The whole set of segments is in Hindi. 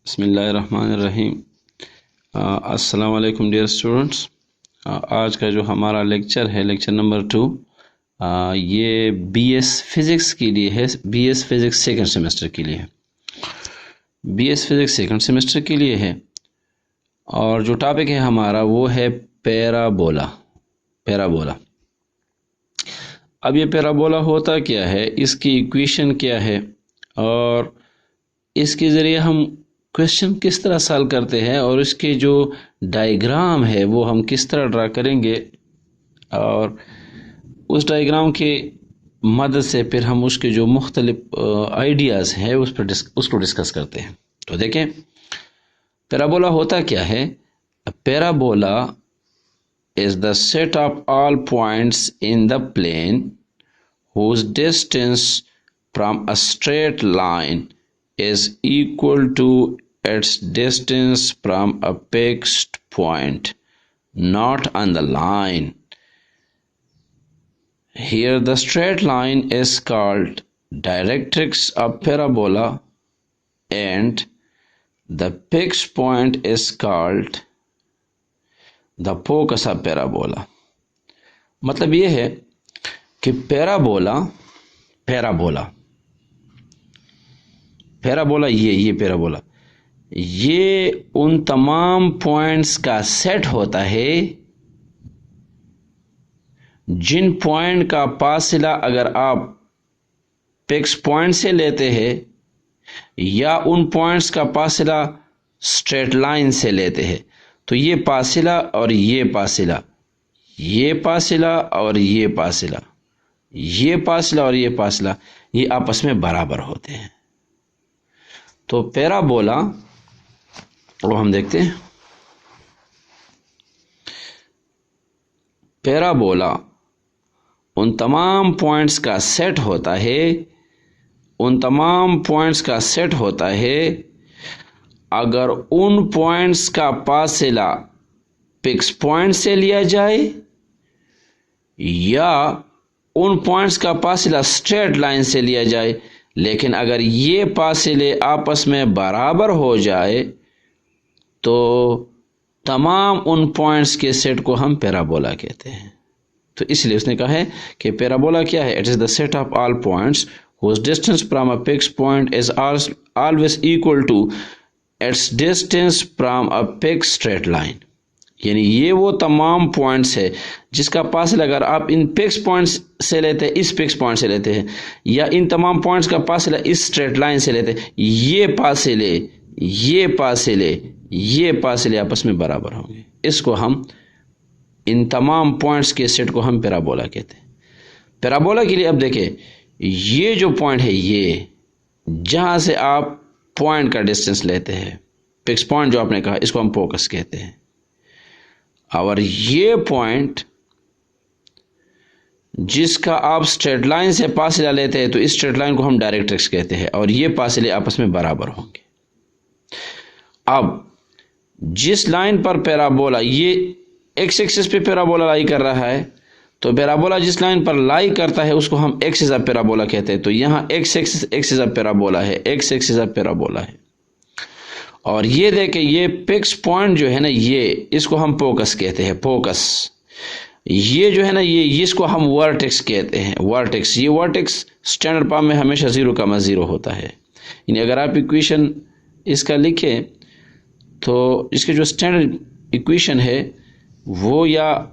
बिस्मिल्लाहिर्रहमानिर्रहीम। अस्सलाम वालेकुम डियर स्टूडेंट्स। आज का जो हमारा लेक्चर है लेक्चर नंबर 2, ये बीएस फिज़िक्स के लिए है। बीएस फिज़िक्स सेकंड सेमेस्टर के लिए है। बीएस फिज़िक्स सेकंड सेमेस्टर के लिए है और जो टॉपिक है हमारा वो है पैराबोला। पैराबोला। अब ये पैराबोला होता क्या है, इसकी इक्वेशन क्या है और इसके ज़रिए हम क्वेश्चन किस तरह सॉल्व करते हैं और इसके जो डायग्राम है वो हम किस तरह ड्रा करेंगे और उस डायग्राम के मदद से फिर हम उसके जो मुख्तलिफ आइडियाज़ हैं उसको डिस्कस करते हैं। तो देखें पैराबोला होता क्या है। Parabola is the set of all points in the plane whose distance from a straight line is equal to its distance from a fixed point not on the line. Here the straight line is called directrix of parabola and the fixed point is called the focus of parabola. मतलब ये है कि पैराबोला ये पैराबोला ये उन तमाम पॉइंट्स का सेट होता है जिन पॉइंट का फासला अगर आप फिक्स पॉइंट से लेते हैं या उन पॉइंट्स का फासला स्ट्रेट लाइन से लेते हैं तो ये फासला और ये फासला, ये फासला और ये फासला, ये फासला और ये फासला, ये आपस में बराबर होते हैं। तो पैराबोला वो हम देखते हैं। पैराबोला उन तमाम पॉइंट्स का सेट होता है, उन तमाम पॉइंट्स का सेट होता है अगर उन पॉइंट्स का फासला फिक्स पॉइंट से लिया जाए या उन पॉइंट्स का फासला स्ट्रेट लाइन से लिया जाए, लेकिन अगर ये फासले आपस में बराबर हो जाए तो तमाम उन पॉइंट्स के सेट को हम पैराबोला कहते हैं। तो इसलिए उसने कहा है कि पैराबोला क्या है, it is the set of all points whose distance from a fixed point is always equal to its distance from a fixed straight line। यानी ये वो तमाम पॉइंट्स है जिसका फासला अगर आप इन फिक्स पॉइंट्स से लेते हैं, इस फिक्स पॉइंट से लेते हैं या इन तमाम पॉइंट्स का फासला इस स्ट्रेट लाइन से लेते हैं, ये फासले आपस में बराबर होंगे। इसको हम इन तमाम पॉइंट्स के सेट को हम पैराबोला कहते हैं। पैराबोला के लिए अब देखें, ये जो पॉइंट है, ये जहां से आप पॉइंट का डिस्टेंस लेते हैं, फिक्स पॉइंट जो आपने कहा, इसको हम फोकस कहते हैं। और ये पॉइंट जिसका आप स्ट्रेट लाइन से फासला लेते हैं तो इस स्ट्रेट लाइन को हम डायरेक्ट्रिक्स कहते हैं और ये फासले आपस में बराबर होंगे। अब जिस लाइन पर पैराबोला ये एक्स एक्सिस पे पैराबोला लाई कर रहा है तो पैराबोला जिस लाइन पर लाई करता है उसको हम एक्सिस ऑफ पैराबोला कहते हैं। तो यहाँ एक्स एक्सिस ऑफ पैराबोला है, एक्स एक्सिस ऑफ पैराबोला है। और ये देखें, ये फिक्स पॉइंट जो है ना, ये इसको हम फोकस कहते हैं, फोकस। ये जो है ना, ये इसको हम वर्टेक्स कहते हैं, वर्टेक्स। ये वर्टेक्स स्टैंडर्ड फॉर्म में हमेशा 0,0 होता है। यानी अगर आप इक्वेशन इसका लिखें तो इसके जो स्टैंडर्ड इक्वेशन है वो या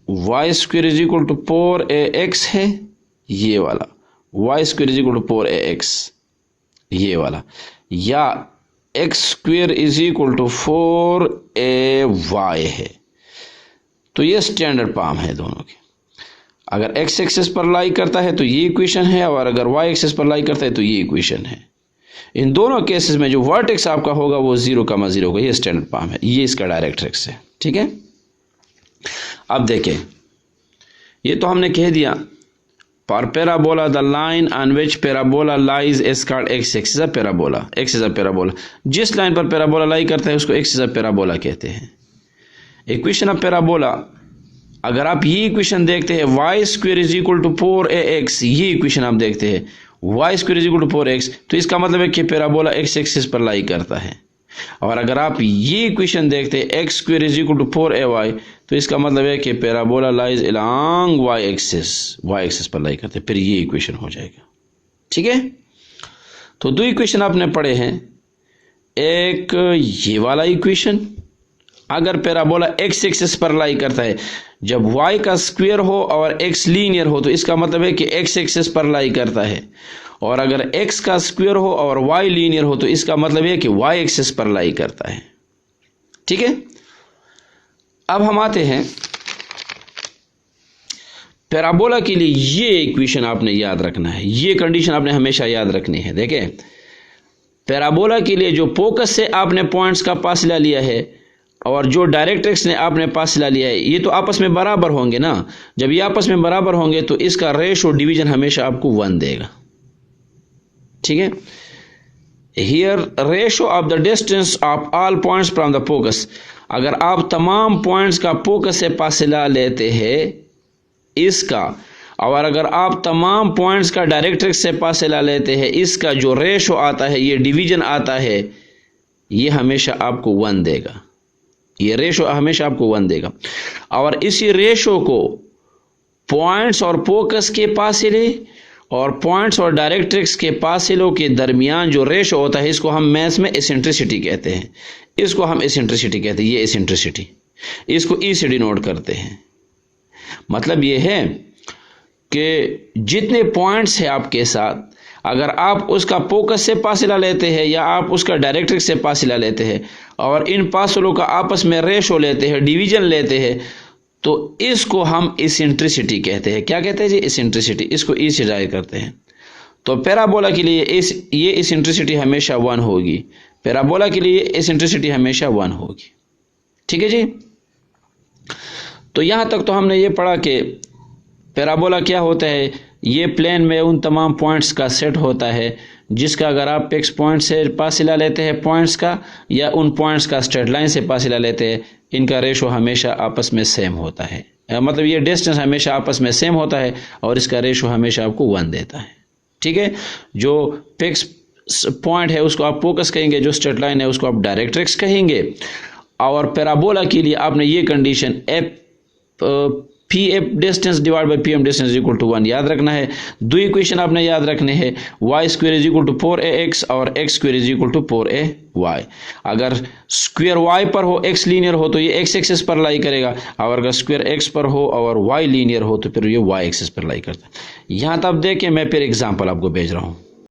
y² is equal to 4ax है, ये वाला y² is equal to 4ax, ये वाला, या x² is equal to 4ay है। तो ये स्टैंडर्ड फॉर्म है दोनों की। अगर x एक्सिस पर लाई करता है तो ये इक्वेशन है और अगर y एक्सिस पर लाई करता है तो ये इक्वेशन है। इन दोनों केसेस में जो वर्टेक्स आपका होगा वो 0,0 होगा। ये स्टैंडर्ड फॉर्म है, ये इसका डायरेक्ट्रिक्स है। ठीक है, अब देखें, ये तो हमने कह दिया। For parabola the line on which parabola lies is called x axis of parabola. Axis of parabola, जिस लाइन पर पैराबोला लाई करता है उसको एक्सिस ऑफ पैराबोला कहते हैं। इक्वेशन ऑफ पैराबोला, अगर आप ये इक्वेशन देखते हैं y² is equal to 4ax, ये इक्वेशन आप देखते हैं y square is equal to 4x, तो इसका मतलब है कि पैराबोला x एक्सिस पर लाई करता है। और अगर आप ये इक्वेशन देखते हैं x square is equal to 4ay, तो इसका मतलब है कि parabola lies along y axis पर लाई करते हैं, फिर ये इक्वेशन हो जाएगा। ठीक है, तो दो इक्वेशन आपने पढ़े हैं, एक ये वाला इक्वेशन, अगर पैराबोला x एक्सिस पर लाई करता है, जब y का स्क्वायर हो और x लीनियर हो, तो इसका मतलब है कि x एक्सिस पर लाई करता है। और अगर x का स्क्वायर हो और y लीनियर हो, तो इसका मतलब है कि y एक्सिस पर लाई करता है। ठीक है, अब हम आते हैं पैराबोला के लिए। ये इक्वेशन आपने याद रखना है, ये कंडीशन आपने हमेशा याद रखनी है। देखें, पैराबोला के लिए जो फोकस से आपने पॉइंट्स का फासला लिया है और जो डायरेक्ट्रिक्स ने आपने फासला लिया है, ये तो आपस में बराबर होंगे ना। जब ये आपस में बराबर होंगे तो इसका रेशो डिवीजन हमेशा आपको 1 देगा। ठीक है, here ratio of the distance of all points from the focus, अगर आप तमाम पॉइंट्स का फोकस से फासला लेते हैं इसका, और अगर आप तमाम पॉइंट्स का डायरेक्ट्रिक्स से फासला लेते हैं, इसका जो रेशो आता है, ये डिवीजन आता है, ये हमेशा आपको 1 देगा। ये रेशो हमेशा आपको 1 देगा। और इसी रेशो को पॉइंट्स और फोकस के फासले और पॉइंट्स और डायरेक्ट्रिक्स के फासलों के दरमियान जो रेशो होता है, इसको हम मैथ्स में एसेंट्रिसिटी कहते हैं। इसको हम एसेंट्रिसिटी कहते हैं, ये एसेंट्रिसिटी, इसको ई से डिनोट करते हैं। मतलब ये है कि जितने पॉइंट्स हैं आपके साथ, अगर आप उसका फोकस से फासला लेते हैं या आप उसका डायरेक्ट्रिक्स से फासला लेते हैं और इन फासलों का आपस में रेशो लेते हैं, डिवीजन लेते हैं, तो इसको हम एसेंट्रिसिटी कहते हैं। क्या कहते हैं जी? एसेंट्रिसिटी। इसको ई से जाहिर करते हैं। तो पैराबोला के लिए ये एसेंट्रिसिटी हमेशा 1 होगी। पैराबोला के लिए एसेंट्रिसिटी हमेशा 1 होगी। ठीक है जी, तो यहां तक तो हमने ये पढ़ा कि पैराबोला क्या होता है। ये प्लेन में उन तमाम पॉइंट्स का सेट होता है जिसका अगर आप फिक्स पॉइंट से फासला लेते हैं पॉइंट्स का, या उन पॉइंट्स का स्ट्रेट लाइन से फासला लेते हैं, इनका रेशो हमेशा आपस में सेम होता है। मतलब ये डिस्टेंस हमेशा आपस में सेम होता है और इसका रेशो हमेशा आपको 1 देता है। ठीक है, जो फिक्स पॉइंट है उसको आप फोकस कहेंगे, जो स्ट्रेट लाइन है उसको आप डायरेक्ट्रिक्स कहेंगे। और पैराबोला के लिए आपने ये condition P F distance divide by P M distance equal to 1 याद रखना है। दो इक्वेशन आपने याद रखने हैं, y square is equal to 4ax और x square is equal to 4ay। अगर स्क्वायर y पर हो, x लीनियर हो, तो ये x एक्सिस पर लाई करेगा, और अगर स्क्वायर x पर हो और y लीनियर हो तो फिर ये y एक्सिस पर लाई करता है। यहाँ तक देखें, मैं फिर एग्जाम्पल आपको भेज रहा हूँ।